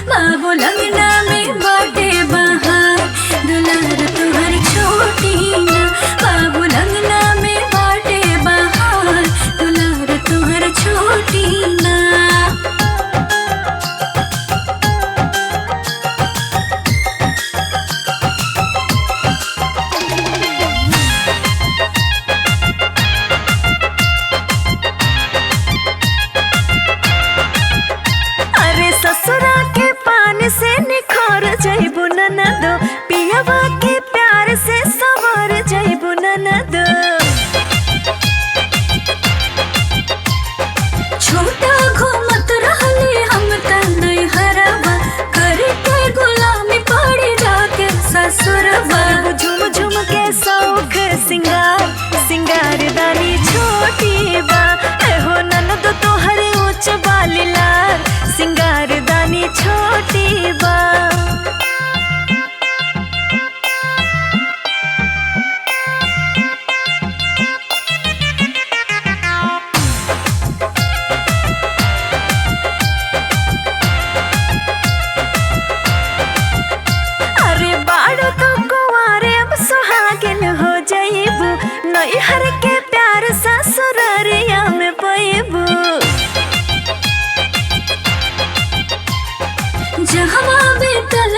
बाबू लगना में बाटे बहार दुलार तुहर छोटी ना बाबू लगना में बाटे बहार दुलार तुहर छोटी ना। ससुरा के पान से निखर जइबू ननदो पियवा के प्यार से सवर जइबू ननदो। छोटा घूमत रहले हम त नैहरवा करके गुलामी पड़ी जाके ससुरवा। झुम झुम के शौक सिंगार सिंगार दानी छोटी बा एहो ननदो तोहर ऊंच बाली लार सिंगार दानी छोटी बा। अरे बाड़ो तो कुंवारे अब सुहागिन हो जाइबू नैहर के प्यार ससुरारिया में पैबू। जहाँ बेटल